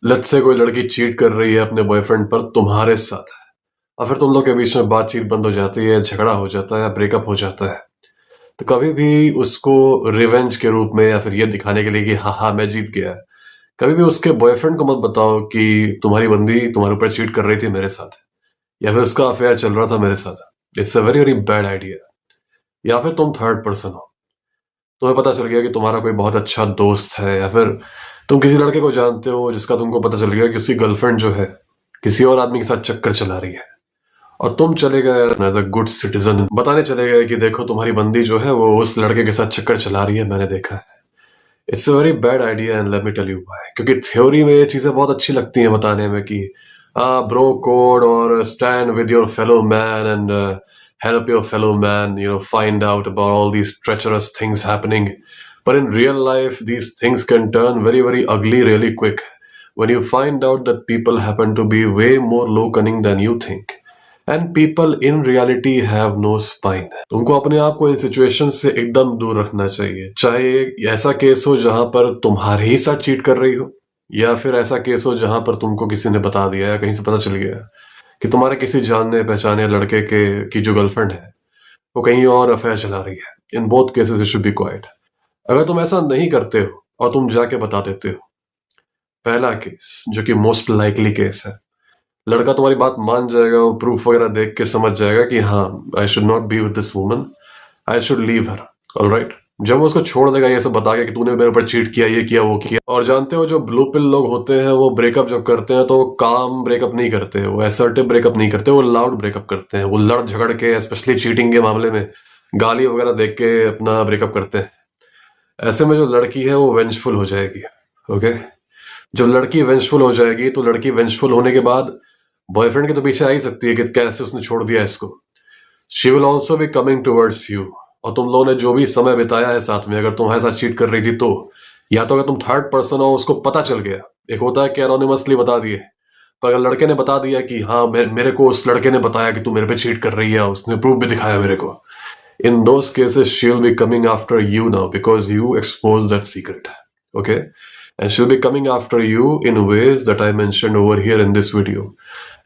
Let's say कोई लड़की cheat कर रही है अपने बॉयफ्रेंड पर तुम्हारे साथ और फिर तुम लोग के बीच में बातचीत बंद हो जाती है, झगड़ा हो जाता है, ब्रेकअप हो जाता है। तो कभी भी उसको रिवेंज के रूप में या फिर ये दिखाने के लिए कि हाँ हाँ मैं जीत गया, कभी भी उसके बॉयफ्रेंड को मत बताओ कि तुम्हारी बंदी तुम्हारे ऊपर चीट कर रही थी मेरे साथ, या फिर उसका अफेयर चल रहा था मेरे साथ। It's a very very bad idea. या फिर तुम थर्ड पर्सन हो, तुम्हें पता चल गया कि तुम्हारा कोई बहुत अच्छा दोस्त है, या फिर तुम किसी लड़के को जानते हो जिसका तुमको पता चल गया कि उसकी गर्लफ्रेंड जो है किसी और आदमी के साथ चक्कर चला रही है, और तुम चले गए एज अ गुड सिटीजन बताने चले गए कि देखो तुम्हारी बंदी जो है वो उस लड़के के साथ चक्कर चला रही है, मैंने देखा है। It's a very bad idea and let me tell you why. क्योंकि थ्योरी में ये चीजें बहुत अच्छी लगती हैं बताने में कि ब्रो कोड और stand with your fellow man and help your fellow man, find out about all these treacherous things happening. But in real life, these things can turn very, very ugly really quick when you find out that people happen to be way more low cunning than you think. And people in reality have no spine. तुमको अपने आप को इन situation से एकदम दूर रखना चाहिए, चाहे ऐसा केस हो जहां पर तुम्हारे ही साथ चीट कर रही हो, या फिर ऐसा केस हो जहां पर तुमको किसी ने बता दिया या कहीं से पता चल गया कि तुम्हारे किसी जानने पहचाने लड़के के की जो गर्लफ्रेंड है वो कहीं और अफेयर चला रही है। In both cases you should be quite. अगर तुम ऐसा नहीं करते हो और तुम जाके बता देते हो, पहला केस जो कि मोस्ट लाइकली केस है, लड़का तुम्हारी बात मान जाएगा, वो प्रूफ वगैरह देख के समझ जाएगा कि हाँ I should not be with this woman, I should leave her. Alright, जब वो उसको छोड़ देगा ये सब बता के कि तूने मेरे ऊपर चीट किया, ये किया, वो किया। और जानते हो जो ब्लू पिल लोग होते हैं वो ब्रेकअप जब करते हैं तो वो काम ब्रेकअप नहीं करते, वो असर्टिव ब्रेकअप नहीं करते, वो लाउड ब्रेकअप करते हैं। वो लड़ झगड़ के, स्पेशली चीटिंग के मामले में गाली वगैरह देख के अपना ब्रेकअप करते हैं। ऐसे में जो लड़की है वो वेंजफुल हो जाएगी। ओके, जब लड़की वेंजफुल हो जाएगी तो लड़की वेंजफुल होने के बाद बॉयफ्रेंड के तो पीछे आ ही सकती है कि कैसे उसने छोड़ दिया इसको। She will also be coming towards you. और तुम लोगों ने जो भी समय बिताया है साथ में, अगर तुम्हारे साथ चीट कर रही थी तो, या तो अगर तुम थर्ड पर्सन हो उसको पता चल गया, एक होता है कि एनोनिमसली बता दिए, पर अगर लड़के ने बता दिया कि हाँ मेरे को उस लड़के ने बताया कि तू मेरे पे चीट कर रही है, उसने प्रूफ भी दिखाया मेरे को, in those cases she'll be coming after you now because you exposed that secret. Okay, and she'll be coming after you in ways that I mentioned over here in this video.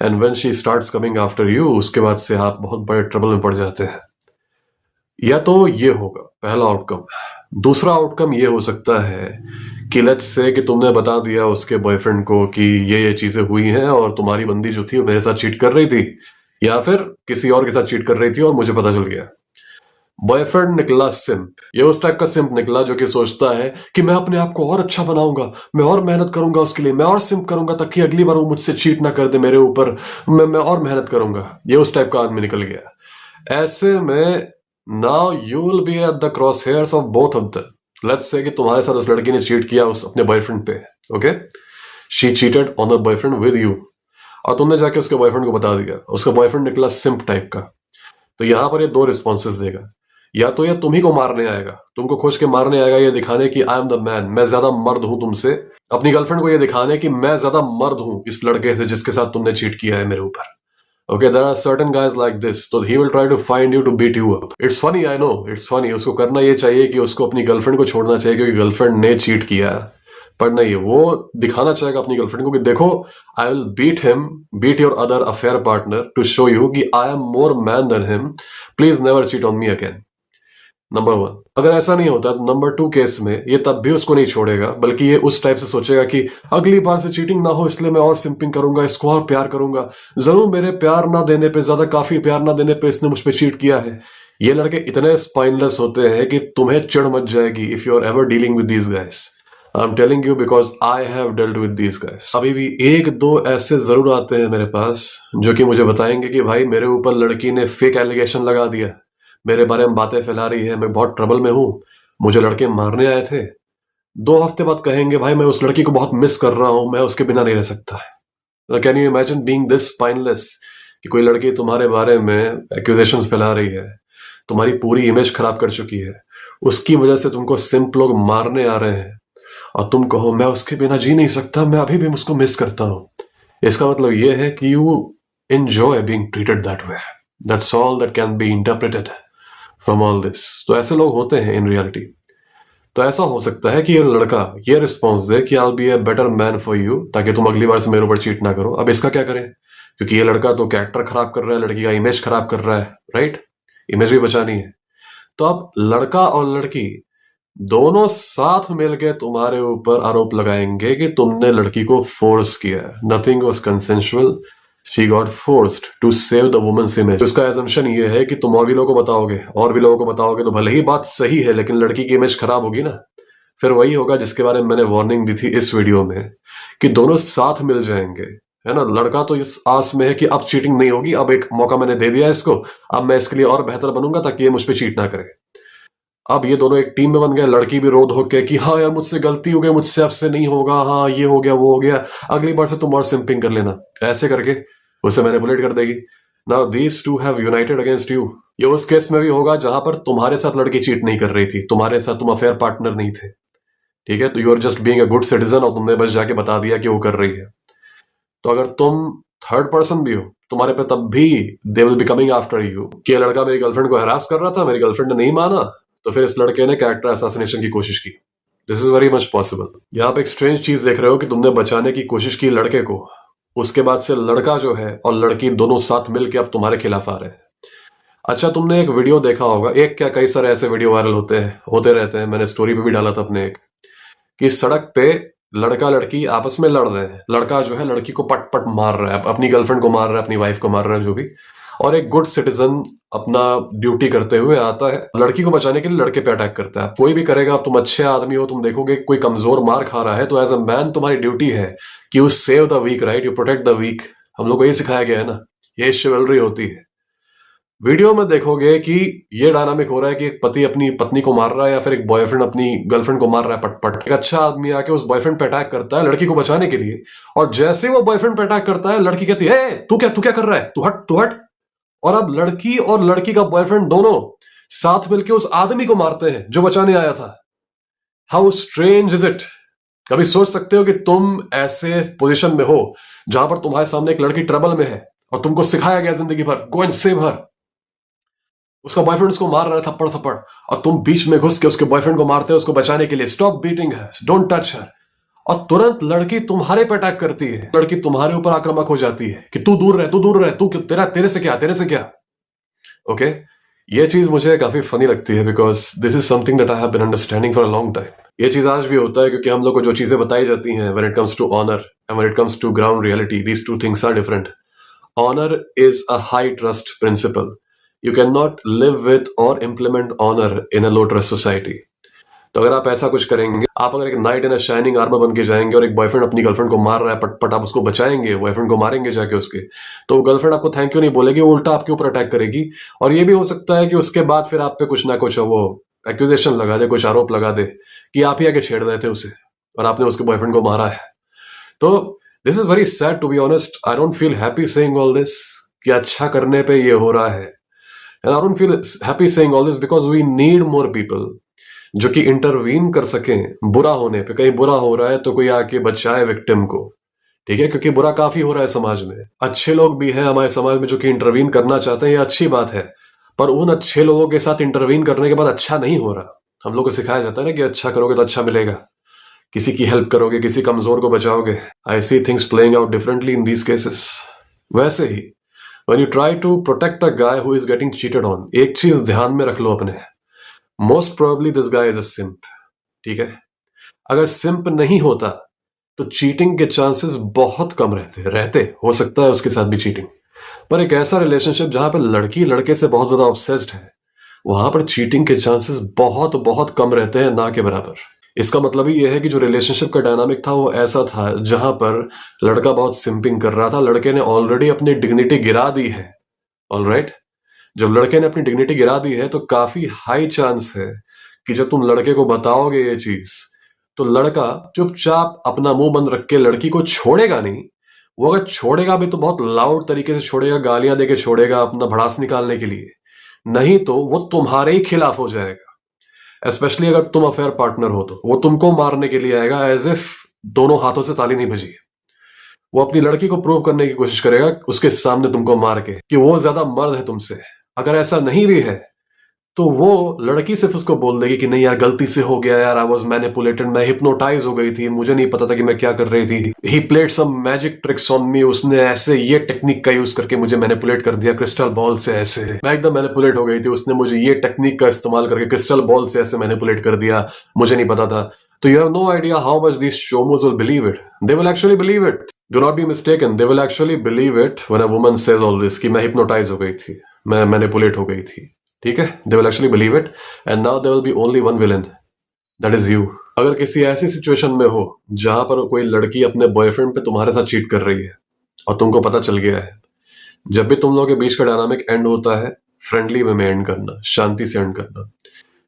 And when she starts coming after you, उसके बाद से आप बहुत बड़े trouble में पड़ जाते हैं। या तो ये होगा पहला आउटकम। दूसरा आउटकम ये हो सकता है कि लेट्स से कि तुमने बता दिया उसके बॉयफ्रेंड को कि ये चीजें हुई हैं और तुम्हारी बंदी जो थी वो मेरे साथ चीट कर रही थी, या फिर किसी और के साथ चीट कर रही थी और मुझे पता चल गया। बॉयफ्रेंड निकला सिंप। ये उस टाइप का सिंप निकला जो कि सोचता है कि मैं अपने आप को और अच्छा बनाऊंगा, मैं और मेहनत करूंगा उसके लिए, मैं और सिंप करूंगा ताकि अगली बार वो मुझसे चीट ना कर दे मेरे ऊपर, मैं और मेहनत करूंगा। ये उस टाइप का आदमी निकल गया। ऐसे में now you will be at the cross hairs of both of them. Let's say कि तुम्हारे साथ उस लड़की ने चीट किया उस अपने बॉयफ्रेंड पे। Okay, she cheated on the boyfriend with you, और तुमने जाके उसके बॉयफ्रेंड को बता दिया। उसका बॉयफ्रेंड निकला सिंप टाइप का। तो यहां पर ये दो रिस्पॉन्सेस देगा। या तो ये तुम ही को मारने आएगा, तुमको खोज के मारने आएगा, ये दिखाने की आई एम द मैन, मैं ज्यादा मर्द हूं तुमसे। अपनी गर्लफ्रेंड को ये दिखाने की मैं ज्यादा मर्द हूं इस लड़के से जिसके साथ तुमने चीट किया है मेरे ऊपर। Okay, there are certain guys like this, तो he will try to find you to beat you up. It's funny, I know it's funny. उसको करना ये चाहिए कि उसको अपनी गर्लफ्रेंड को छोड़ना चाहिए क्योंकि गर्लफ्रेंड ने चीट किया, पर नहीं, वो दिखाना चाहेगा अपनी गर्लफ्रेंड को कि देखो I will beat him, beat your other affair partner to show you कि I am more man than him, please never cheat on me again. Number one. अगर ऐसा नहीं होता तो नंबर टू केस में ये तब भी उसको नहीं छोड़ेगा, बल्कि ये उस टाइप से सोचेगा कि अगली बार से चीटिंग ना हो इसलिए मैं और सिंपिंग करूंगा, इसको और प्यार करूंगा, जरूर मेरे प्यार ना देने पे, ज्यादा काफी प्यार ना देने पे इसने मुझ पे चीट किया है। ये लड़के इतने स्पाइनलेस होते हैं कि तुम्हें चिढ़ मच जाएगी if you are ever dealing with these guys. I am telling you because I have dealt with these guys. अभी भी एक दो ऐसे जरूर आते हैं मेरे पास जो कि मुझे बताएंगे कि भाई मेरे ऊपर लड़की ने फेक एलिगेशन लगा दिया, मेरे बारे में बातें फैला रही है, मैं बहुत ट्रबल में हूं, मुझे लड़के मारने आए थे। 2 हफ्ते बाद कहेंगे भाई मैं उस लड़की को बहुत मिस कर रहा हूं, मैं उसके बिना नहीं रह सकता। Can you imagine being this spineless कि कोई लड़की तुम्हारे बारे में एक्यूजेशंस फैला रही है, तुम्हारी पूरी इमेज खराब कर चुकी है, उसकी वजह से तुमको सिंप लोग मारने आ रहे हैं और तुम कहो मैं उसके बिना जी नहीं सकता, मैं अभी भी उसको मिस करता हूं। इसका मतलब यह है कि you enjoy being treated that way. That's all that can be interpreted from all this. तो ऐसे लोग होते हैं इन रियलिटी। तो ऐसा हो सकता है कि ये लड़का ये रिस्पॉन्स दे कि I will be a better man for you, ताकि तुम अगली बार से मेरे ऊपर चीट ना करो। अब इसका क्या करें, क्योंकि ये लड़का तो कैरेक्टर खराब कर रहा है, लड़की का इमेज खराब कर रहा है, राइट? इमेज भी बचानी है। तो अब लड़का और लड़की दोनों साथ मिलकर तुम्हारे ऊपर आरोप लगाएंगे कि तुमने लड़की को फोर्स किया है। Nothing was consensual, she got forced to save the woman's image. उसका एजम्पशन ये है कि तुम और भी लोगों को बताओगे, और भी लोगों को बताओगे, तो भले ही बात सही है लेकिन लड़की की इमेज खराब होगी ना। फिर वही होगा जिसके बारे में मैंने वार्निंग दी थी इस वीडियो में, कि दोनों साथ मिल जाएंगे, है ना। लड़का तो इस आस में है कि अब चीटिंग नहीं होगी, अब एक मौका मैंने दे दिया इसको, अब मैं इसके लिए और बेहतर बनूंगा ताकि ये मुझ पर चीट ना करे। अब ये दोनों एक टीम में बन गए, लड़की भी रो धो के कि हाँ यार मुझसे गलती हो गई, मुझसे अब से नहीं होगा, हाँ ये हो गया वो हो गया, अगली बार से तुम और सिंपिंग कर लेना, ऐसे करके उसे मैनिपुलेट कर देगी। Now these two have United against you. ये उस केस में भी होगा जहां पर तुम्हारे साथ लड़की चीट नहीं कर रही थी, तुम्हारे साथ तुम अफेयर पार्टनर नहीं थे, ठीक है, तो you are just being a good citizen और तुमने बस जाके बता दिया कि वो कर रही है। तो अगर तुम थर्ड पर्सन भी हो, तुम्हारे पे तब भी they will be coming after you कि ये लड़का मेरी गर्लफ्रेंड को हरास कर रहा था, मेरी गर्लफ्रेंड ने नहीं माना, तो फिर इस लड़के ने कैरेक्टर असैसिनेशन की कोशिश की। This is very much possible. यहाँ पे एक स्ट्रेंज चीज देख रहे हो कि तुमने बचाने की कोशिश की लड़के को, उसके बाद से लड़का जो है और लड़की दोनों साथ मिलकर अब तुम्हारे खिलाफ आ रहे हैं। अच्छा, तुमने एक वीडियो देखा होगा, एक क्या कई सारे ऐसे वीडियो वायरल होते रहते हैं, मैंने स्टोरी पे भी डाला था अपने एक, कि सड़क पे लड़का लड़की आपस में लड़ रहे हैं, लड़का जो है लड़की को पट पट मार रहा है, अपनी गर्लफ्रेंड को मार रहा है, अपनी वाइफ को मार रहा है, जो भी, और एक गुड सिटीजन अपना ड्यूटी करते हुए आता है लड़की को बचाने के लिए, लड़के पे अटैक करता है। कोई भी करेगा, अब तुम अच्छे आदमी हो, तुम देखोगे कोई कमजोर मार खा रहा है, तो एज अ मैन तुम्हारी ड्यूटी है कि you save the weak, right, you protect the weak. हम लोग को ये सिखाया गया है ना, ये शिवल्री होती है। वीडियो में देखोगे कि ये डायनामिक हो रहा है कि एक पति अपनी पत्नी को मार रहा है, या फिर एक बॉयफ्रेंड अपनी गर्लफ्रेंड को मार रहा है पट पट। एक अच्छा आदमी आके उस बॉयफ्रेंड पे अटैक करता है लड़की को बचाने के लिए, और जैसे वो बॉयफ्रेंड पे अटैक करता है, लड़की कहती है तू क्या कर रहा है, तू हट तू हट। और अब लड़की और लड़की का बॉयफ्रेंड दोनों साथ मिलकर उस आदमी को मारते हैं जो बचाने आया था। How strange is it. कभी सोच सकते हो कि तुम ऐसे पोजीशन में हो जहां पर तुम्हारे सामने एक लड़की ट्रबल में है, और तुमको सिखाया गया जिंदगी भर गो एंड सेव हर। उसका बॉयफ्रेंड उसको मार रहा है थप्पड़ थप्पड़, और तुम बीच में घुस के उसके बॉयफ्रेंड को मारते हो उसको बचाने के लिए, stop beating her, don't touch her. और तुरंत लड़की तुम्हारे पे अटैक करती है, लड़की तुम्हारे ऊपर आक्रामक हो जाती है कि तू दूर रह, तू दूर रह, तू तेरे से क्या, तेरे से क्या। ओके, ये चीज मुझे काफी फनी लगती है, because this is something that I have been understanding for a long time. ये चीज आज भी होता है क्योंकि हम लोग को जो चीजें बताई जाती हैं when it comes to honour and when it comes to ground reality, these two things are different. Honor is a high trust principle. You cannot live with or implement honor in a low trust society. तो अगर आप ऐसा कुछ करेंगे, आप अगर एक night in a shining armour बन के जाएंगे और एक बॉयफ्रेंड अपनी गर्लफ्रेंड को मार रहा है पट पट, आप उसको बचाएंगे, बॉयफ्रेंड को मारेंगे जाके उसके, तो गर्लफ्रेंड आपको थैंक यू नहीं बोलेगी, वो उल्टा आपके ऊपर अटैक करेगी। और ये भी हो सकता है कि उसके बाद फिर आप पे कुछ ना कुछ वो एक्यूजेशन लगा दे, कुछ आरोप लगा दे कि आप ही आके छेड़ रहे थे उसे और आपने उसके बॉयफ्रेंड को मारा है। तो this is very sad to be honest. I don't feel happy saying all this कि अच्छा करने पे ये हो रहा है, and I don't feel happy saying all this because we need more people जो कि इंटरवीन कर सकें बुरा होने पे। कहीं बुरा हो रहा है तो कोई आके बचाए विक्टिम को, ठीक है, क्योंकि बुरा काफी हो रहा है समाज में। अच्छे लोग भी हैं हमारे समाज में जो कि इंटरवीन करना चाहते हैं, ये अच्छी बात है, पर उन अच्छे लोगों के साथ इंटरवीन करने के बाद अच्छा नहीं हो रहा। हम लोग को सिखाया जाता है ना कि अच्छा करोगे तो अच्छा मिलेगा, किसी की हेल्प करोगे, किसी कमजोर को बचाओगे। I see things playing out differently in these cases. वैसे ही when you try to protect a guy who is getting cheated on, एक चीज ध्यान में रख लो अपने, most probably this guy is a simp, ठीक है। अगर सिंप नहीं होता तो चीटिंग के चांसेस बहुत कम रहते हो सकता है उसके साथ भी चीटिंग, पर एक ऐसा रिलेशनशिप जहां पर लड़की लड़के से बहुत ज्यादा ऑब्सेस्ड है, वहां पर चीटिंग के चांसेस बहुत बहुत कम रहते हैं, ना के बराबर। इसका मतलब ही यह है कि जो रिलेशनशिप का डायनामिक था वो ऐसा था जहां पर लड़का बहुत सिंपिंग कर रहा था, लड़के ने ऑलरेडी अपनी डिग्निटी गिरा दी है, ऑलराइट। जब लड़के ने अपनी डिग्निटी गिरा दी है तो काफी हाई चांस है कि जब तुम लड़के को बताओगे ये चीज, तो लड़का चुपचाप अपना मुंह बंद रख के लड़की को छोड़ेगा नहीं। वो अगर छोड़ेगा भी तो बहुत लाउड तरीके से छोड़ेगा, गालियां देके छोड़ेगा अपना भड़ास निकालने के लिए, नहीं तो वो तुम्हारे ही खिलाफ हो जाएगा। स्पेशली अगर तुम अफेयर पार्टनर हो तो वो तुमको मारने के लिए आएगा, एज इफ दोनों हाथों से ताली नहीं बजी। वो अपनी लड़की को प्रूव करने की कोशिश करेगा उसके सामने तुमको मार के कि वो ज्यादा मर्द है तुमसे। अगर ऐसा नहीं भी है तो वो लड़की सिर्फ उसको बोल देगी कि नहीं यार गलती से हो गया यार, आई वाज मैनिपुलेटेड, मैं हिप्नोटाइज हो गई थी, मुझे नहीं पता था कि मैं क्या कर रही थी, he played some magic tricks on me, उसने ऐसे ये टेक्निक का यूज करके मुझे मैनिपुलेट कर दिया क्रिस्टल बॉल से, ऐसे मैं एकदम मैनिपुलेट हो गई थी, उसने मुझे ये टेक्निक का इस्तेमाल करके क्रिस्टल बॉल से ऐसे मैनिपुलेट कर दिया, मुझे नहीं पता था. तो you have no idea how much these showmos will believe it. They will actually believe it. Do not be mistaken. They will actually believe it when a woman says all this कि मैं hypnotize हो गई थी, मैं manipulate हो गई थी. ठीक है? They will actually believe it. And now there will be only one villain. That is you. अगर किसी ऐसी सिचुएशन में हो जहां पर कोई लड़की अपने बॉयफ्रेंड पे तुम्हारे साथ चीट कर रही है और तुमको पता चल गया है, जब भी तुम लोगों के बीच का डायनामिक एंड होता है, फ्रेंडली वे में एंड करना, शांति से एंड करना,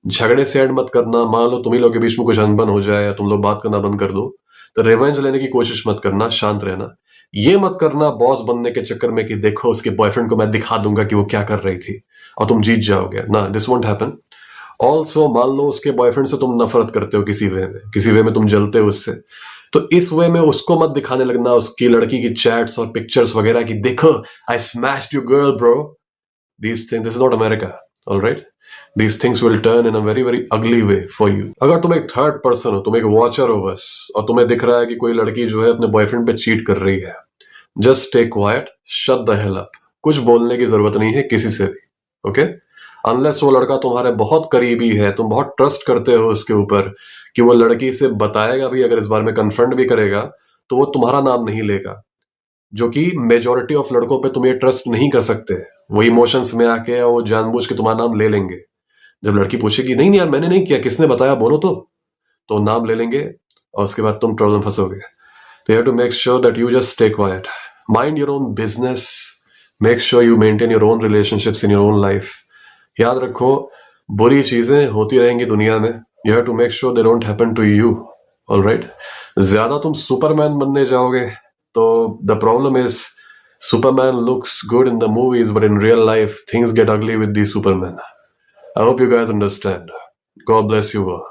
झगड़े से एंड मत करना. मान लो तुम ही लोग के बीच में कुछ अनबन हो जाए या तुम लोग बात करना बंद कर दो, तो रिवेंज लेने की कोशिश मत करना, शांत रहना. ये मत करना बॉस बनने के चक्कर में कि देखो उसके बॉयफ्रेंड को मैं दिखा दूंगा कि वो क्या कर रही थी और तुम जीत जाओगे ना, दिस वोंट हैपन. ऑल्सो मान लो उसके बॉयफ्रेंड से तुम नफरत करते हो किसी वे में तुम जलते हो उससे, तो इस वे में उसको मत दिखाने लगना उसकी लड़की की चैट्स और पिक्चर्स वगैरह की, देखो I smashed you girl bro. This is not America. Alright, these things will turn in a very very ugly way for you. अगर तुम एक थर्ड पर्सन हो, तुम एक वॉचर हो बस, और तुम्हें दिख रहा है कि कोई लड़की जो है अपने बॉयफ्रेंड पे चीट कर रही है, just stay quite, shut the hell up. कुछ बोलने की जरूरत नहीं है किसी से भी, ओके? अनलेस वो लड़का तुम्हारे बहुत करीबी है, तुम बहुत ट्रस्ट करते हो उसके ऊपर कि वो लड़की से बताएगा भी, अगर इस बार में कन्फ्रंट भी करेगा तो वो तुम्हारा नाम नहीं लेगा, जो कि मेजोरिटी ऑफ लड़कों पे तुम ये ट्रस्ट नहीं कर सकते. वो इमोशंस में आके वो जानबूझ के तुम्हारा नाम ले लेंगे. जब लड़की पूछेगी नहीं नहीं यार मैंने नहीं किया, किसने बताया, बोलो तो नाम ले लेंगे और उसके बाद तुम प्रॉब्लम फंसोगे. तो you have to make sure that you just stay quiet, mind your own business, make sure you maintain your own relationships in your own life. याद रखो बुरी चीजें होती रहेंगी दुनिया में, you have to make sure they don't happen to you. Alright, ज्यादा तुम सुपरमैन बनने जाओगे तो the problem is Superman looks good in the movies, but in real life, things get ugly with these Supermen. I hope you guys understand. God bless you all.